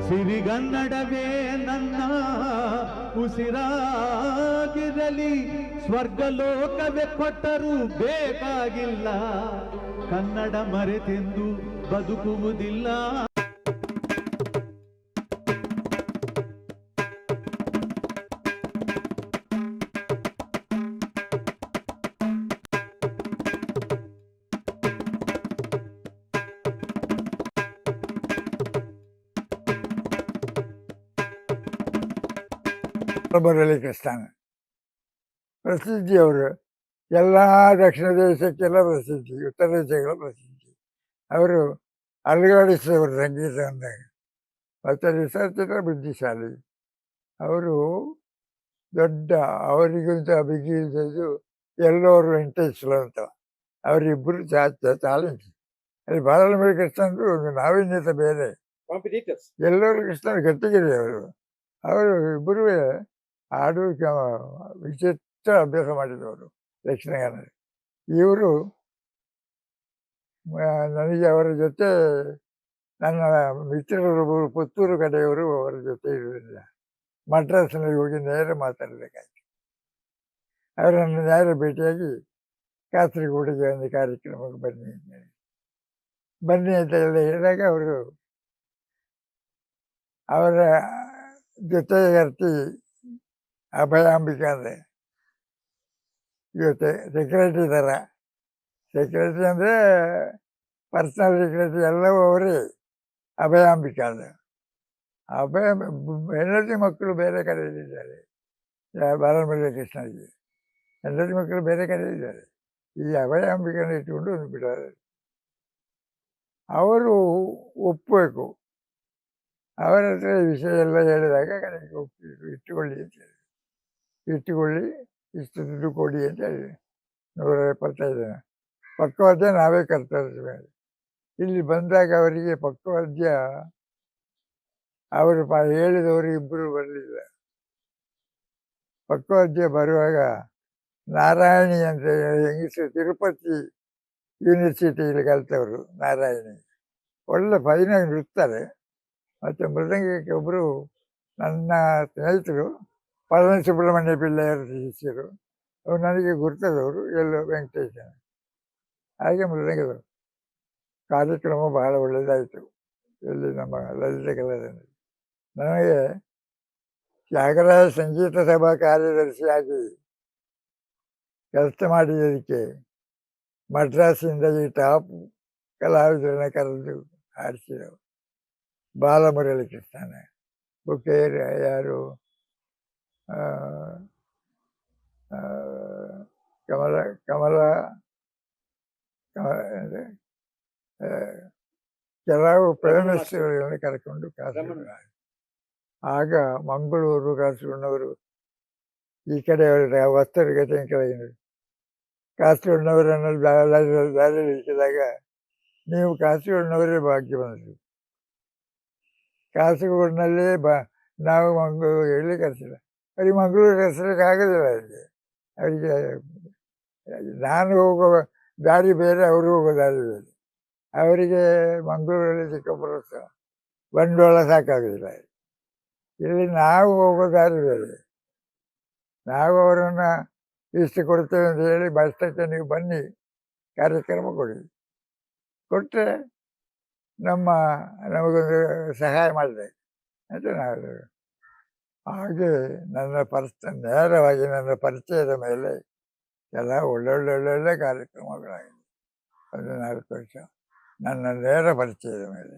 ಸಿರಿಗನ್ನಡವೇ ನನ್ನ ಉಸಿರಾಗಿರಲಿ, ಸ್ವರ್ಗಲೋಕವೇ ಕೊಟ್ಟರೂ ಬೇಕಾಗಿಲ್ಲ, ಕನ್ನಡ ಮರೆತೆಂದು ಬದುಕುವುದಿಲ್ಲ. ಮುರಳಿ ಕೃಷ್ಣನ್ ಪ್ರಸಿದ್ಧಿಯವರು. ಎಲ್ಲ ದಕ್ಷಿಣ ದೇಶಕ್ಕೆಲ್ಲ ಪ್ರಸಿದ್ಧಿ, ಉತ್ತರ ದೇಶಗಳ ಪ್ರಸಿದ್ಧಿ. ಅವರು ಅಲುಗಾಡಿಸಿದವರು ಸಂಗೀತವನ್ನು. ಮತ್ತು ರಿಸರ್ಚರ ಬುದ್ಧಿಶಾಲಿ ಅವರು. ದೊಡ್ಡ ಅವರಿಗಿಂತ ಬಿಗಿದು ಎಲ್ಲರೂ ಇಂಟ್ರೆಸ್ಟ್ಲು ಅಂತ ಅವರಿಬ್ಬರು ಚಾಲೆಂಜ್. ಅಲ್ಲಿ ಬಾಲಮುರಳಿ ಕೃಷ್ಣನ್ರು ಒಂದು ನಾವೀನ್ಯತೆ ಬೇರೆ. ಎಲ್ಲರೂ ಕೃಷ್ಣನ ಗಟ್ಟಿಗಿರಿ ಅವರು ಇಬ್ಬರೂ ಹಾಡು ವಿಚಿತ್ರ ಅಭ್ಯಾಸ ಮಾಡಿದವರು ದಕ್ಷಿಣ ಕನ್ನಡ. ಇವರು ನನಗೆ ಅವರ ಜೊತೆ ನನ್ನ ಮಿತ್ರರು ಪುತ್ತೂರು ಕಡೆಯವರು ಅವರ ಜೊತೆ ಇರಲಿಲ್ಲ. ಮಡ್ರಾಸ್ನಲ್ಲಿ ಹೋಗಿ ನೇರ ಮಾತಾಡಬೇಕಾಯ್ತು. ಅವರನ್ನು ನೇರ ಭೇಟಿಯಾಗಿ ಕಾಸರಗೋಡಿಗೆ ಒಂದು ಕಾರ್ಯಕ್ರಮಕ್ಕೆ ಬನ್ನಿ ಅಂತ ಹೇಳಿದಾಗ ಅವರು ಅವರ ಜೊತೆಗರ್ತಿ ಅಭಯಾಂಬಿಕಾ ಅಂದರೆ ಜೊತೆ ಸೆಕ್ರೆಟರಿ ಥರ. ಸೆಕ್ರೆಟರಿ ಅಂದರೆ ಪರ್ಸನಲ್ ಸೆಕ್ರೆಟರಿ ಎಲ್ಲವೂ ಅವರೇ. ಅಭಯಾಂಬಿಕಾ ಅಂದರೆ ಹೆಂಡತಿ ಮಕ್ಕಳು ಬೇರೆ ಕಡೆಯಲ್ಲಿದ್ದಾರೆ. ಬಾಲಮುರಳಿ ಕೃಷ್ಣನಿಗೆ ಹೆಂಡತಿ ಮಕ್ಕಳು ಬೇರೆ ಕಡೆಯಲ್ಲಿದ್ದಾರೆ. ಈ ಅಭಯಾಂಬಿಕನ ಇಟ್ಟುಕೊಂಡು ಒಂದು ಬಿಡೋದು. ಅವರು ಒಪ್ಪಬೇಕು. ಅವರ ಹತ್ರ ಈ ವಿಷಯ ಎಲ್ಲ ಹೇಳಿದಾಗ ಕಡೆಗೆ ಇಟ್ಟುಕೊಳ್ಳಿ ಅಂತ ಹೇಳಿ, ಇಟ್ಟುಕೊಳ್ಳಿ ಇಷ್ಟು ದುಡ್ಡು ಕೊಡಿ ಅಂತ ಹೇಳಿ 175 ಜನ ಪಕ್ಕವಾದ್ಯ ನಾವೇ ಕರ್ತರಿಸಬೇಕು. ಇಲ್ಲಿ ಬಂದಾಗ ಅವರಿಗೆ ಪಕ್ಕವಾದ್ಯ ಅವರು ಹೇಳಿದವರು ಇಬ್ಬರು ಬರಲಿಲ್ಲ. ಪಕ್ಕವಾದ್ಯ ಬರುವಾಗ ನಾರಾಯಣಿ ಅಂತ ಹೆಂಗಸರು, ತಿರುಪತಿ ಯೂನಿವರ್ಸಿಟಿಯಲ್ಲಿ ಕಲಿತವರು ನಾರಾಯಣಿ. ಒಳ್ಳೆ ಫೈನಾಗಿ ನುಡ್ತಾರೆ. ಮತ್ತು ಮೃದಂಗಕ್ಕೆ ಒಬ್ಬರು ನನ್ನ ಸ್ನೇಹಿತರು ಪಳನಿ ಸುಬ್ರಹ್ಮಣ್ಯ ಪಿಳ್ಳೆಯರ ಶಿಷ್ಯರು. ಅವರು ನನಗೆ ಗುರ್ತದವರು, ಎಲ್ಲೋ ವೆಂಕಟೇಶನ. ಹಾಗೆ ಮೃದಂಗದವರು. ಕಾರ್ಯಕ್ರಮ ಬಹಳ ಒಳ್ಳೆಯದಾಯಿತು ಇಲ್ಲಿ ನಮ್ಮ ಲಲಿತ ಕಲಾದಲ್ಲಿ. ನನಗೆ ತ್ಯಾಗರಾಯ ಸಂಗೀತ ಸಭಾ ಕಾರ್ಯದರ್ಶಿಯಾಗಿ ಕೆಲಸ ಮಾಡಿದ್ದಕ್ಕೆ ಮಡ್ರಾಸಿಂದ ಈ ಟಾಪ್ ಕಲಾವಿದರನ್ನ ಕರೆದು ಆಡಿಸಿದವು. ಬಾಲಮುರಳಿ ಕೃಷ್ಣನ ಬುಕೇರ್, ಯಾರು ಕಮಲ ಕಮಲ ಕೆಲವು ಪ್ರೇಮಿಸ್ಗಳನ್ನು ಕರ್ಕೊಂಡು ಕಾಸರಗೋಡು. ಆಗ ಮಂಗಳೂರು ಕಾಸರಗೋಡಿನವರು ಈ ಕಡೆಯವರು ವಸ್ತುಗತೆ ಕೆಳಗಿನ ಕಾಸರಗೋಡಿನವರನ್ನು ದಾರಿ ಇರಿಸಿದಾಗ ನೀವು ಕಾಸರಗೋಡಿನವರೇ ಭಾಗ್ಯ ಬಂದರು. ಕಾಸರಗೋಡಿನಲ್ಲಿ ನಾವು ಮಂಗಳೂರು ಹೇಳಿ ಕರೆಸಿಲ್ಲ. ಅವರಿಗೆ ಮಂಗಳೂರು ಕರೆಸಲಿಕ್ಕೆ ಆಗೋದಿಲ್ಲ. ಅವರಿಗೆ ನಾನು ಹೋಗುವ ದಾರಿ ಬೇರೆ, ಅವರು ಹೋಗೋ ದಾರಿ ಬೇರೆ. ಅವರಿಗೆ ಮಂಗಳೂರಲ್ಲಿ ಚಿಕ್ಕಪುರ ಬಂಡವಾಳ ಸಾಕಾಗೋದಿಲ್ಲ. ಇಲ್ಲಿ ನಾವು ಹೋಗೋ ದಾರಿ ಬೇರೆ. ನಾವು ಅವರನ್ನು ಇಷ್ಟು ಕೊಡ್ತೇವೆ ಅಂತ ಹೇಳಿ ಬಸ್ಟಕ್ಕೆ ನೀವು ಬನ್ನಿ, ಕಾರ್ಯಕ್ರಮ ಕೊಡಿ, ಕೊಟ್ಟರೆ ನಮಗೊಂದು ಸಹಾಯ ಮಾಡಿದೆ ಅಂತ ನಾವು. ಹಾಗೆ ನೇರವಾಗಿ ನನ್ನ ಪರಿಚಯದ ಮೇಲೆ ಎಲ್ಲ ಒಳ್ಳೊಳ್ಳೆ ಕಾರ್ಯಕ್ರಮಗಳಾಗಿದೆ. ಒಂದು 4 ವರ್ಷ ನನ್ನ ನೇರ ಪರಿಚಯದ ಮೇಲೆ.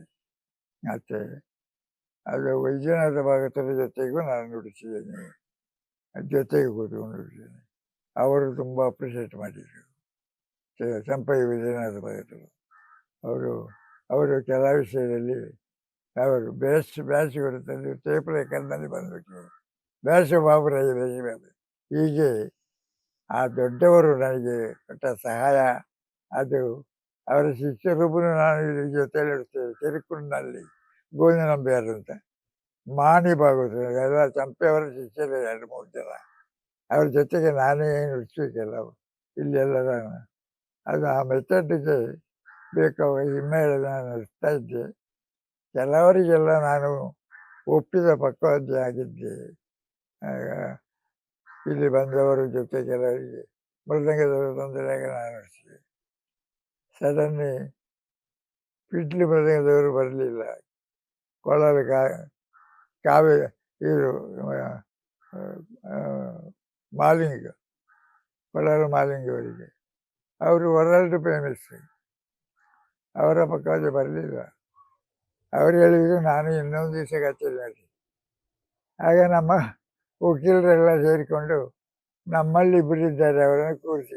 ಮತ್ತು ಅದು ವೈದ್ಯನಾಥ ಭಾಗವತರ ಜೊತೆಗೂ ನಾನು ನುಡಿಸಿದ್ದೇನೆ, ಜೊತೆಗೆ ಕೂತ್ಕೊಂಡು ನುಡಿಸಿದ್ದೇನೆ. ಅವರು ತುಂಬ ಅಪ್ರಿಷಿಯೇಟ್ ಮಾಡಿದರು. ಚಂಪೈ ವೈದ್ಯನಾಥ ಭಾಗವತರು ಅವರು ಕೆಲ ವಿಷಯದಲ್ಲಿ ಅವರು ಬ್ಯಾಸ್ ಕೊಡುತ್ತದೆ. ಟೇಪ್ ರೆಕಾರ್ಡ್ನಲ್ಲಿ ಬಂದುಬಿಟ್ಟು ಬ್ಯಾಸ ಬಾಬುರಾಯ. ಹೀಗೆ ಆ ದೊಡ್ಡವರು ನನಗೆ ಕೊಟ್ಟ ಸಹಾಯ, ಅದು ಅವರ ಶಿಷ್ಯರೊಬ್ಬರು ನಾನು ಇಲ್ಲಿ ಜೊತೆಯಲ್ಲಿ ಇಡ್ತೇವೆ. ತಿರುಕುಂಡಿನಲ್ಲಿ ಗೋವಿಂದನಂಬಿಯಾರು ಅಂತ, ಮಾಣಿ ಭಾಗವತರು ಎಲ್ಲ ಚಂಪೆಯವರ ಶಿಷ್ಯರು 2-3 ಜನ. ಅವ್ರ ಜೊತೆಗೆ ನಾನೇ ನುಡಿಸ್ಬೇಕೆಲ್ಲ ಇಲ್ಲೆಲ್ಲ. ಅದು ಆ ಮೆಥಡ್ಗೆ ಬೇಕಾದ ಹಿಮ್ಮೇಳ ನಾನು ನಡೆಸ್ತಾ ಇದ್ದೆ. ಕೆಲವರಿಗೆಲ್ಲ ನಾನು ಒಪ್ಪಿದ ಪಕ್ವಾದ್ಯ ಆಗಿದ್ದೆ. ಆಗ ಇಲ್ಲಿ ಬಂದವರ ಜೊತೆ ಕೆಲವರಿಗೆ ಮೃದಂಗದವರು ತೊಂದರೆಯಾಗ ನಾನು ನುಡಿಸಿದೆ. ಸಡನ್ಲಿ ಪಿಟ್ಲಿ ಮೃದಂಗದವರು ಬರಲಿಲ್ಲ. ಕೊಳಲು ಕಾವ್ಯ ಇದು ಮಾಲಿಂಗ, ಕೊಳಲು ಮಾಲಿಂಗ ಅವರಿಗೆ, ಅವರು ವರ್ಲ್ಡ್ ಫೇಮಸ್. ಅವರ ಪಕ್ಕವಾದ್ಯ ಬರಲಿಲ್ಲ. ಅವರು ಹೇಳಿದರು ನಾನು ಇನ್ನೊಂದು ದಿವಸ ಕಚೇರಿ ಮಾಡಿ. ಆಗ ನಮ್ಮ ವಕೀಲರೆಲ್ಲ ಸೇರಿಕೊಂಡು ನಮ್ಮಲ್ಲಿ ಇಬ್ಬರಿದ್ದಾರೆ, ಅವರನ್ನು ಕೂರಿಸಿ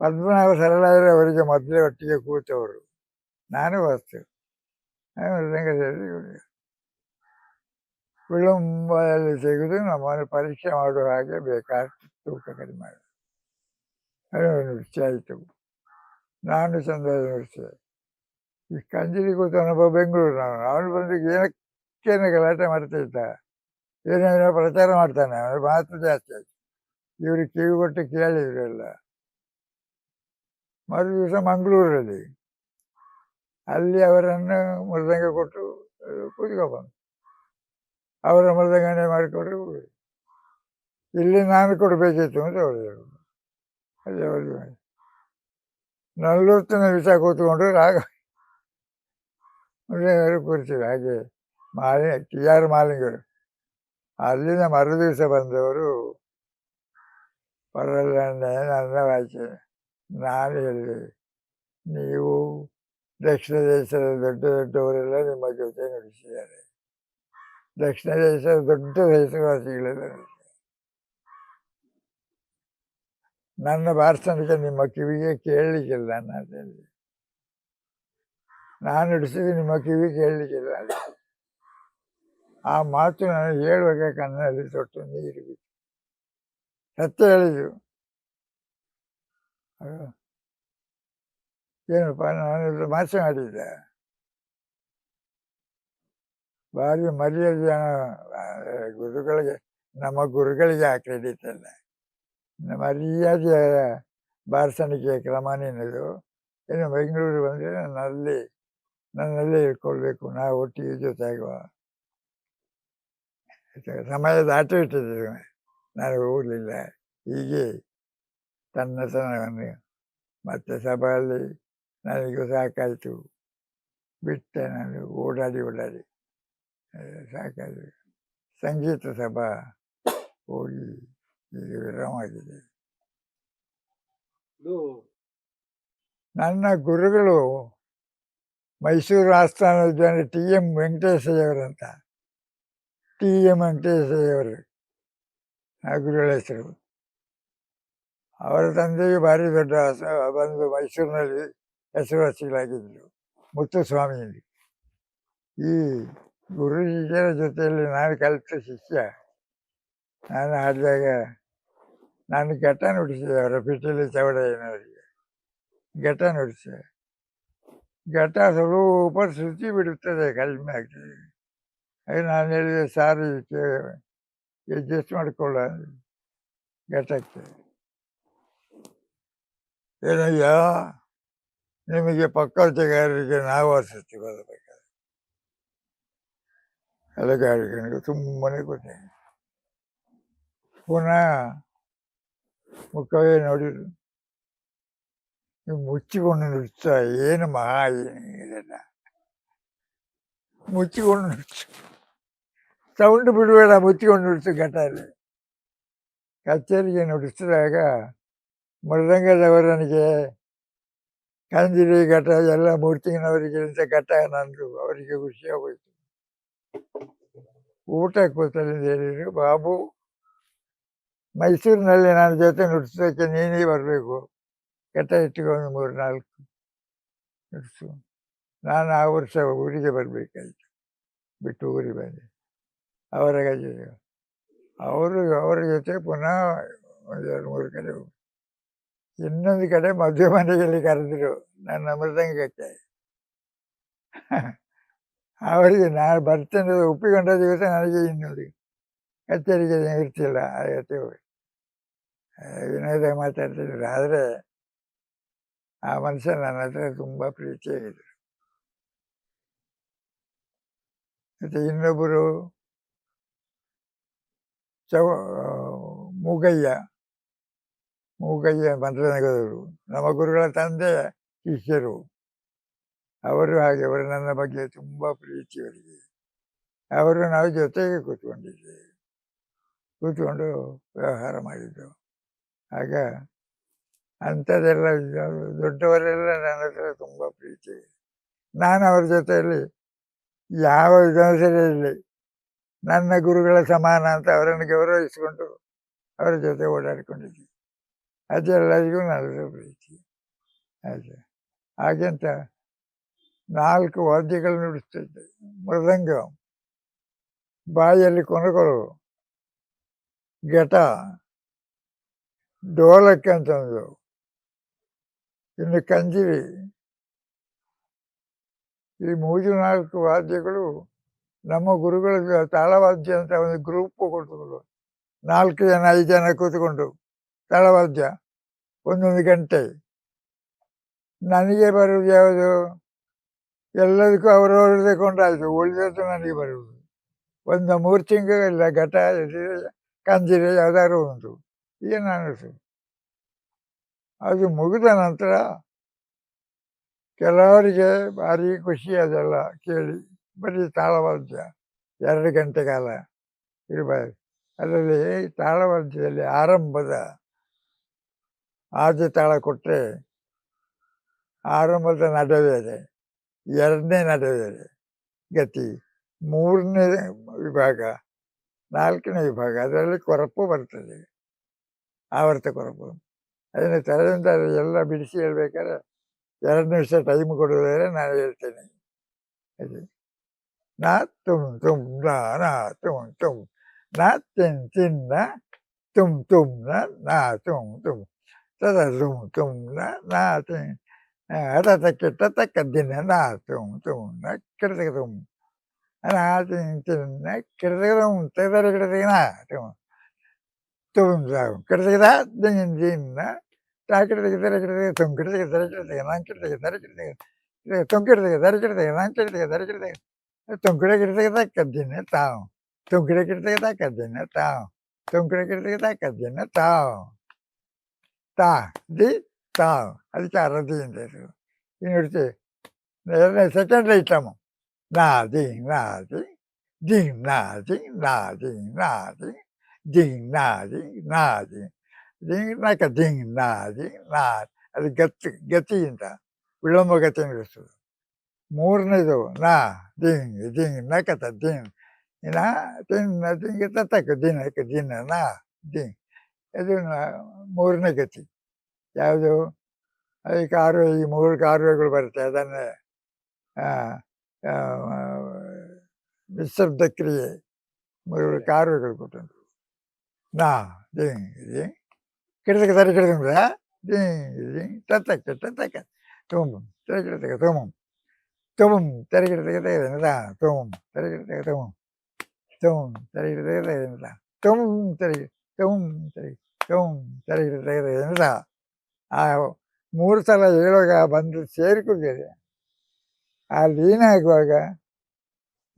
ಪದ್ಮನಾಭ ಸರಳಾದರೆ ಅವರಿಗೆ ಮೊದಲೇ ಒಟ್ಟಿಗೆ ಕೂತವರು, ನಾನು ವಸ್ತು ಸೇರಿ ವಿಳಂಬದಲ್ಲಿ ತೆಗೆದು ನಮ್ಮನ್ನು ಪರೀಕ್ಷೆ ಮಾಡುವ ಹಾಗೆ ಬೇಕಾಷ್ಟು ತೂಕ ಕಡಿಮೆ ಮಾಡಿ ಅದು ನೃತ್ಯ ಆಯಿತು. ನಾನು ಚಂದದ ನೃತ್ಯ. ಈ ಕಂಜಿಲಿ ಕೂತವನೊಬ್ಬ ಬೆಂಗಳೂರು, ಅವನು ಬಂದು ಏನಕ್ಕೇನು ಗಲಾಟೆ ಮಾಡ್ತಾ ಇದ್ದ, ಏನೇನೋ ಪ್ರಚಾರ ಮಾಡ್ತಾನೆ, ಅವನು ಮಾತು ಜಾಸ್ತಿ ಆಯಿತು. ಇವರು ಕಿವಿ ಕೊಟ್ಟು ಕೇಳಿದ್ರು ಎಲ್ಲ. ಮರು ದಿವಸ ಮಂಗಳೂರಲ್ಲಿ ಅಲ್ಲಿ ಅವರನ್ನು ಮೃದಂಗ ಕೊಟ್ಟು ಕೂತ್ಕೊಬಂದು ಅವರ ಮೃದಂಗನೆ ಮಾಡಿಕೊಟ್ರು. ಇಲ್ಲಿ ನಾನು ಕೊಡಬೇಕಿತ್ತು ಅಂತ ಹೇಳಿದರು. ಅಲ್ಲಿ ಅವ್ರಿಗೆ 40 ನಿಮಿಷ ಕೂತ್ಕೊಂಡು ರಾಗ ಮೃದಂಗರು ಕೂರಿಸಿದ್ರು. ಹಾಗೆ TR ಮಾಲಿಂಗರು ಅಲ್ಲಿಂದ ಮರು ದಿವಸ ಬಂದವರು ಪರಲ್ಲಣ್ಣೆ ನನ್ನ ವಾಚೆ. ನಾನು ಹೇಳಿದೆ, ನೀವು ದಕ್ಷಿಣ ದೇಶದ ದೊಡ್ಡ ದೊಡ್ಡವರೆಲ್ಲ ನಿಮ್ಮ ಜೊತೆ ನುಡಿಸಿದ್ದಾರೆ, ದಕ್ಷಿಣ ದೇಶದ ದೊಡ್ಡ ದೇಶವಾಸಿಗಳೆಲ್ಲ ನನ್ನ ಭಾಷಣಕ್ಕೆ ನಿಮ್ಮ ಕಿವಿಗೆ ಕೇಳಲಿಕ್ಕಿಲ್ಲ ಅಂತ ಹೇಳಿದೆ. ನಾನು ನುಡಿಸಿದ್ದು ನಿಮ್ಮ ಕಿವಿ ಕೇಳಲಿಕ್ಕಿಲ್ಲ. ಆ ಮಾತು ನಾನು ಹೇಳುವಾಗ ಕಣ್ಣಲ್ಲಿ ತೊಟ್ಟು ನೀರು ಬಿತ್ತು. ಸತ್ಯ ಹೇಳಿದ್ರು. ಏನಪ್ಪ ನಾನು ಮಾಸೆ ಮಾಡಿದ್ದೆ, ಭಾರಿ ಮರ್ಯಾದೆ ಗುರುಗಳಿಗೆ, ನಮ್ಮ ಗುರುಗಳಿಗೆ ಆ ಕ್ರೆಡಿಟ್ ಅಲ್ಲ, ಮರ್ಯಾದೆಯ ಬಾರಿಸಣಿಕೆಯ ಕ್ರಮನೇನದು. ಏನು ಬೆಂಗಳೂರು ಬಂದರೆ ನನ್ನಲ್ಲೇ ಇಟ್ಕೊಳ್ಬೇಕು, ನಾವು ಒಟ್ಟಿಗೆ ಜೊತೆಗುವ. ಸಮಯ ದಾಟಿ ಇಟ್ಟಿದ್ದೆ, ನಾನು ಹೋಗಲಿಲ್ಲ. ಹೀಗೆ ತನ್ನತನವನ್ನು ಮತ್ತೆ ಸಭೆಯಲ್ಲಿ ನನಗೂ ಸಾಕಾಯಿತು, ಬಿಟ್ಟೆ. ನಾನು ಓಡಾಡಿ ಸಾಕಾಯಿತು. ಸಂಗೀತ ಸಭಾ ಹೋಗಿ ಈಗ ವಿರಾಮ ಆಗಿದೆ. ನನ್ನ ಗುರುಗಳು ಮೈಸೂರು ಆಸ್ಥಾನದ ಜನ TM ವೆಂಕಟೇಶಯ್ಯವರಂತ. TM ವೆಂಕಟೇಶಯ್ಯವರು ಆ ಗುರುಗಳ ಹೆಸರು. ಅವರ ತಂದೆಯು ಭಾರಿ ದೊಡ್ಡ ಬಂದು ಮೈಸೂರಿನಲ್ಲಿ ಹೆಸರುವಾಸಿಗಳಾಗಿದ್ದರು, ಮುತ್ತುಸ್ವಾಮಿಯಲ್ಲಿ. ಈ ಗುರು ಶಿಷ್ಯರ ಜೊತೆಯಲ್ಲಿ ನಾನು ಕಲಿತ ಶಿಷ್ಯ. ನಾನು ಹಾಡಿದಾಗ ನಾನು ಘಟ ನುಡಿಸಿದೆ, ಅವರ ಪಿಟೀಲಿ ಚೌಡಯ್ಯನವರಿಗೆ ಘಟ ನುಡಿಸಿದೆ. ಘಟ ಸ್ವಲ್ಪ ಶ್ರುತಿ ಬಿಡುತ್ತದೆ, ಕಡಿಮೆ ಆಗ್ತದೆ. ಹಾಗೆ ನಾನು ಹೇಳಿದೆ, ಸಾರ್ ಇದಕ್ಕೆ ಅಡ್ಜಸ್ಟ್ ಮಾಡಿಕೊಳ್ಳ ಘಟಕ್ಕೆ. ಏನಯ್ಯ, ನಿಮಗೆ ಪಕ್ಕವರ್ತಿಗಾರರಿಗೆ ನಾವು ವಾಸಿಸ್ತೀವಿ, ಬರಬೇಕಾದ್ರೆ ಕಲೆಗಾರಿಕೆ ಸುಮ್ಮನೆ ಕೂತೇನೆ. ಪುನಃ ಮುಖವೇ ನೋಡಿದ್ರು, ನೀವು ಮುಚ್ಚಿಕೊಂಡು ನುಡಿಸ್ತಾ ಏನು ಮಹಾ ಇದೆಲ್ಲ ಮುಚ್ಚಿಕೊಂಡು ನುಡಿಸು, ಸೌಂಡ್ ಬಿಡಬೇಡ, ಮುಚ್ಚಿಕೊಂಡು ನುಡಿಸು. ಘಟಲ್ಲಿ ಕಚೇರಿಗೆ ನುಡಿಸಿದಾಗ ಮೃದಂಗದವರನಿಗೆ ಕಂಜಿರಿ ಘಟ ಎಲ್ಲ ಮೂರ್ತಿನವರಿಗೆ ಘಟ ನಂದು ಅವರಿಗೆ ಖುಷಿಯಾಗೋಯ್ತು. ಊಟ ಕೂತಲ್ಲಿಂದ ಹೇಳಿದ್ರು, ಬಾಬು ಮೈಸೂರಿನಲ್ಲಿ ನನ್ನ ಜೊತೆ ನುಡಿಸೋಕ್ಕೆ ನೀನೇ ಬರಬೇಕು, ಘಟ ಇಟ್ಟುಕೊಂಡು 3-4 ನುಡಿಸು. ನಾನು ಆ ವರ್ಷ ಊರಿಗೆ ಬರಬೇಕಾಯ್ತು, ಬಿಟ್ಟು ಊರಿಗೆ ಬಂದೆ. ಅವರ ಗಜೆ ಅವರ ಜೊತೆ ಪುನಃ 1-2-3 ಕಡೆ ಹೋಗಿ, ಇನ್ನೊಂದು ಕಡೆ ಮದುವೆ ಮನೆಯಲ್ಲಿ ಕರೆದರು ನನ್ನ ಮೃದಂಗಕ್ಕೆ. ಅವರಿಗೆ ನಾನು ಬರ್ತೇನೆ ಒಪ್ಪಿಕೊಂಡ ದಿವಸ ನನಗೆ ಇನ್ನೊಂದು ಕಚೇರಿಗೆ ಇರ್ತಿಲ್ಲ. ಅದಕ್ಕೆ ಹೋಗಿ ವಿನೋದ ಮಾತಾಡ್ತಿದ್ರು. ಆದರೆ ಆ ಮನುಷ್ಯ ನನ್ನ ಹತ್ರ ತುಂಬ ಪ್ರೀತಿಯಾಗಿದ್ದರು. ಮತ್ತು ಇನ್ನೊಬ್ಬರು ಚವ ಮೂಗಯ್ಯ ಮಂತ್ರನಗರವರು, ನಮ್ಮ ಗುರುಗಳ ತಂದೆಯ ಶಿಷ್ಯರು. ಅವರು ಹಾಗೆ, ಅವರು ನನ್ನ ಬಗ್ಗೆ ತುಂಬ ಪ್ರೀತಿಯವರಿಗೆ. ಅವರು ನಾವು ಜೊತೆಗೆ ಕೂತ್ಕೊಂಡು ವ್ಯವಹಾರ ಮಾಡಿದ್ದು. ಆಗ ಅಂಥದ್ದೆಲ್ಲ ದೊಡ್ಡವರೆಲ್ಲ ನನ್ನ ಹತ್ರ ತುಂಬ ಪ್ರೀತಿ. ನಾನು ಅವ್ರ ಜೊತೆಯಲ್ಲಿ ಯಾವ ವಿಧಾನಸಭೆಯಲ್ಲಿ ನನ್ನ ಗುರುಗಳ ಸಮಾನ ಅಂತ ಅವರನ್ನು ಗೌರವಿಸಿಕೊಂಡು ಅವರ ಜೊತೆ ಓಡಾಡಿಕೊಂಡಿದ್ದೆ. ಅದೆಲ್ಲರಿಗೂ ನನ್ನ ಪ್ರೀತಿ. ಆಯಿತು. ಹಾಗೆಂತ 4 ವಾದ್ಯಗಳು ನುಡಿಸ್ತಿದ್ದೆ. ಮೃದಂಗ, ಬಾಯಲ್ಲಿ ಕೊನಗಳು, ಘಟ, ಡೋಲಕ್ ಅಂತಂದು, ಇನ್ನು ಕಂಜಿರಿ. ಈ 3-4 ವಾದ್ಯಗಳು ನಮ್ಮ ಗುರುಗಳ ತಾಳವಾದ್ಯ ಅಂತ ಒಂದು ಗ್ರೂಪ್ ಕೊಟ್ಟುಕೊಂಡು 4 ಜನ 5 ಜನ ಕೂತ್ಕೊಂಡು ತಾಳವಾದ್ಯ 1 ಗಂಟೆ. ನನಗೆ ಬರುವುದು ಯಾವುದು? ಎಲ್ಲದಕ್ಕೂ ಅವರವ್ರದ್ದೇ ಕೊಂಡಾಯಿತು, ಉಳಿದದ್ದು ನನಗೆ ಬರುವುದು. 3 ತಿಂಗಳಿಲ್ಲ, ಘಟ, ಕಂಜಿರಿ ಯಾವ್ದಾದ್ರು ಉಂಟು. ಈಗ ನಾನು ಅದು ಮುಗಿದ ನಂತರ ಕೆಲವರಿಗೆ ಭಾರಿ ಖುಷಿ ಅದೆಲ್ಲ ಕೇಳಿ. ಬರೀ ತಾಳವಾದ್ಯ 2 ಗಂಟೆ ಕಾಲ ಇರಬಾರ್ದು. ಅದರಲ್ಲಿ ತಾಳವಾದ್ಯದಲ್ಲಿ ಆರಂಭದ ಆದ್ಯ ತಾಳ ಕೊಟ್ಟರೆ ಆರಂಭದ ನಡುವೆ, 2ನೇ ನಡುವೆ ಗತಿ, 3ನೇ ವಿಭಾಗ, 4ನೇ ವಿಭಾಗ, ಅದರಲ್ಲಿ ಕೊರಪು ಬರ್ತದೆ, ಆವರ್ತ ಕೊರಪು. ಅದನ್ನು ತರದಿಂದ ಎಲ್ಲ ಬಿಡಿಸಿ ಹೇಳ್ಬೇಕಾದ್ರೆ 2 ನಿಮಿಷ ಟೈಮ್ ಕೊಡೋದಾದ್ರೆ ನಾನು ಹೇಳ್ತೇನೆ. ಅದು ನಾ ತುಮ್ ತುಮ್ ನಾ ತುಮ್ ತುಮ್ ನಾ ತಿನ್ನ ತುಮ್ ತುಮ್ ನಾ ತುಮ್ ತುಮ್ ತದ ತುಮ್ ತುಮ್ ನಾ ತಿನ್ ತಕ್ಕ ದಿನ ನಾ ತುಮ್ ತುಮ್ ನ ಕಿಡತಕ ತುಮ್ ನಾ ತಿನ್ನ ಕಿಡತಕ ತುಮ್ ತೆದರ ಕಿಡತಕ ನಾ ತುಮ್ ತುಮ್ ಸಾವು ಕಿಡತಕ ದಿನ ತಾಕಿಡತಕ ತೆರ ಕಿಡತಕ ತುಮ್ ಕಿಡತಕ ತೆರ ಕಿಡತಕ ನಾನು ಕಿಡತಕ ತೆರ ಕಿಡತಕ ತುಮ್ ಕಿಡತಕ ತೆರ ಕಿಡತಕ ನಾನು ಕಿಡತಕ ತೆರ ಕಿಡತಕ ತುಂಕಡೆ ಕಿಡತಕ ಕದ್ದಿನ ತಾವು ತುಂಕಡೆ ಕಿಡತಕ ಕದ್ದಿನ ತಾವು ತುಂಕಡೆ ಕಿಡತಕ ಕದ್ದಿನ ತಾವು ತಾ ದಿ ತಾವು. ಅದಕ್ಕೆ ಅರದಿ ಅಂತ ಇನ್ನು ಇಡ್ತೀವಿ. 2ನೇ ಸೆಕೆಂಡ್ ಐಟಮು ನಾದಿ ನಾದಿ ದಿಂಗ್ ನಾದಿ ನಾದಿ ನಾದಿ ದಿಂಗ್ ನಾದಿ ನಾದಿ ದಿಂಗ್ ನಾಕ ದಿಂಗ್ ನಾದಿ ನಾದಿ. ಅದು ಗತಿ ಅಂತ ವಿಳಂಬ ಗತಿ ನಡೆಸ್ತದೆ. 3ನೇದು ನಾ ದಿಂಗ್ ದಿಂಗ್ ನಕತ ದಿಂಗ್ ನಾ ತಿನ್ನ ದಿಂಗ್ ತಕ್ಕ ದಿನಕ್ಕೆ ದಿನ ನಾ ದಿಂಗ್. ಇದು 3ನೇ ಗತಿ. ಯಾವುದು? ಅದಕ್ಕೆ ಕಾರುವೆ, ಈ 3 ಕಾರುವೆಗಳು ಬರುತ್ತೆ. ಅದನ್ನೇ ನಿಶ್ಶಬ್ದ ಕ್ರಿಯೆ 3 ಕಾರುವೆಗಳು ಕೊಟ್ಟುಂಟು. ನಾ ದಿಂಗ್ ದಿಂಗ್ ಕಿಡತಕ ತರ ಕಿಡತಂದ್ರೆ ದಿಂಗ್ ದಿಂಗ್ ತತ್ತಕ್ಕೆ ತತ್ತಕ್ಕೆ ತುಂಬ ತರ ಕಿಡತಕ ತುಂಬ ತುಮ್ ತೆರಗಿಡತಕ ತೆಗೆದ ತುಮ್ ತೆರಗಿಡತಕ ತುಮ್ ತುಮ್ ತೆರಗಿಡತಕ ತೆಗೆದ ತುಮ್ ತೆರಗಿ ತುಮ್ ತೆರಗಿ ತುಮ್ ತೆರಗಿಡತಕ ತೆಗೆದ. ಆ 3 ಸಲ ಹೇಳುವಾಗ ಬಂದು ಸೇರಿಕೊಂಡಿದೆ. ಆ ಲೀನ ಆಗುವಾಗ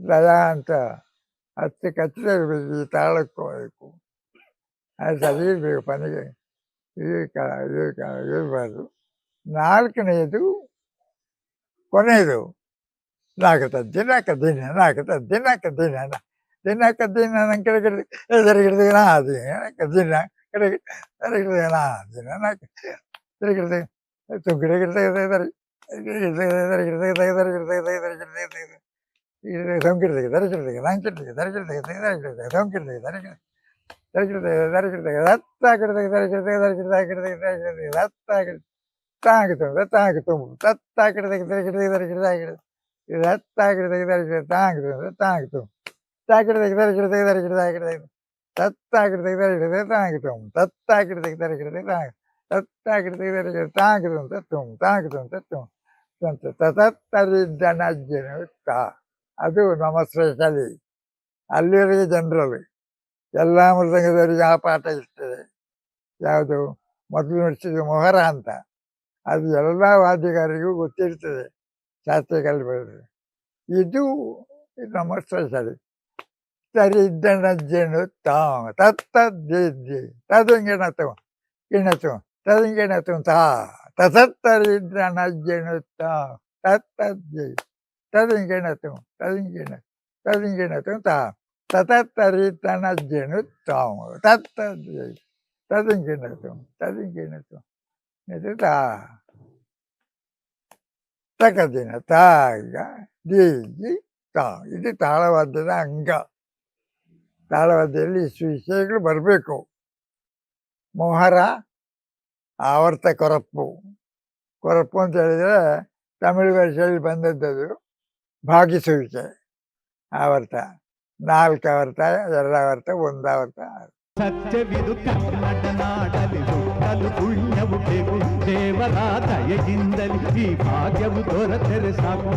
ಲಯ ಅಂತ 10 ಕಚ್ಚಿದ ಇರಬೇಕು, ಈ ತಾಳಕ್ಕೂ ಅದಕ್ಕೂ ಅದು ಸರಿ ಇರಬೇಕು. ಪನಿಗೆ ಇರಬಾರ್ದು. 4ನೇದು ಕೊನೆಯದು ನಾಲ್ಕು ದಿನಕ್ಕೆ ದಿನ ದಿನಕ್ಕೆ ದಿನ ದಿನಕ್ಕೆ ದಿನ ನನ್ನ ಕಡೆ ಕಡೆ ನಾ ದಿನ ಕಡೆ ನಾ ದಿನ ಕಡೆ ತುಂಕಡೆ ಸಂಕಿಡ್ತಗೆ ದರಕಿಡ್ತಗೆ ನಂಕಿಡ್ತಗೆ ದರಕಿಡ್ತಗೆ ಸಂಕಿಡ್ತಗೆ ದರಕಿಡ್ತಗೆ ರತ್ತಾಕಿಡ್ತಗೆ ದರಕಿಡ್ತಗೆ ದರಕಿಡ್ತಗೆ ದರಕಿಡ್ತಗೆ ರತ್ತಾಕಿಡ್ ತಾಂಗುತ್ತುಂಬ ತಾಂಗುತ್ತುಂಬು ತತ್ತಾಕಿಡ್ತಗೆ ದರಕಿಡ್ತಗೆ ದರಕಿಡ್ತಗೆ ರತ್ತಾಕಿಡ್ತಗೆ ದರಕಿಡ್ತಗೆ ತಾಂಗುತ್ತುಂಬ ತಾಂಗುತ್ತುಂಬು ತಾಕಿಡ್ತಗೆ ದರಕಿಡ್ತಗೆ ದರಕಿಡ್ತಗೆ ತತ್ತಾಕಿಡ್ತಗೆ ದರಕಿಡ್ತಗೆ ತಾಂಗುತ್ತುಂಬು ತತ್ತಾಕಿಡ್ತಗೆ ದರಕಿಡ್ತಗೆ ತಾಂಗ ತತ್ತಾಕಿಡ್ತಗೆ ದರಕಿಡ್ತಗೆ ತಾಂಗುತ್ತುಂಬ ತತ್ತುಂಬು ತಾಂಗುತ್ತುಂಬ ತತ್ತುಂಬು ತತ್ತರಿದ್ದನಜ್ಜನ ತಾ. ಅದು ನಮ್ಮ ಸ್ಪೆಷಲಿ. ಅಲ್ಲಿವರೆಗೆ ಜನರಲ್ ಎಲ್ಲ ಮೃದಂಗದವರಿಗೆ ಆ ಪಾಠ ಇರ್ತದೆ. ಯಾವುದು? ಮೊದಲು ನುಡಿಸಿದ ಮೊಹರ ಅಂತ. ಅದು ಎಲ್ಲ ವಾದ್ಯಗಾರರಿಗೂ ಗೊತ್ತಿರ್ತದೆ, ಶಾಸ್ತ್ರೀಯ ಕಲಿಬಾರದು. ಇದು ಇದು ನಮ್ಮ ಸ್ಪೆಷಲ್. ತರಿದ್ದಣಜ್ಜೆನು ತಾಂ ತತ್ತಜ್ಜಿ ತದಂಗೆಣತು ಗಿಣತು ತದಂಗೆಣತು ತಾ ತರಿದ್ದಣಜ್ಜೆನು ತಾಂ ತತ್ತಜ್ಜಿ ತದಂಗೆಣತು ತದಂಗೆಣತು ತಾ ತರಿದ್ದಣಜ್ಜೆನು ತಾಂ ತತ್ತಜ್ಜಿ ತದಂಗೆಣತು ಇದು ತಾ ತಕದಿನ ತಾಗ ದೀಗಿ ತಾ. ಇದು ತಾಳವಾದ್ಯದ ಅಂಗ. ತಾಳವಾದ್ಯದಲ್ಲಿ ಇಷ್ಟು ವಿಷಯಗಳು ಬರಬೇಕು. ಮೊಹರ, ಆವರ್ತ ಕೊರಪ್ಪು. ಕೊರಪ್ಪು ಅಂತ ಹೇಳಿದರೆ ತಮಿಳು ಭಾಷೆಯಲ್ಲಿ ಬಂದದ್ದು ಭಾಗಿಸುವಿಕೆ. ಆವರ್ತ 4 ಆವರ್ತ, 2 ಆವರ್ತ, 1 ಆವರ್ತ. ಸತ್ಯವಿದು ಕನ್ನಡ ನಾಡಲಿ ಹುಟ್ಟಲು ಪುಣ್ಯವು ಬೇಕು. ದೇವರ ದಯೆಯಿಂದಲಿ ಈ ಭಾಗ್ಯವು ದೊರೆತರೆ ಸಾಕು.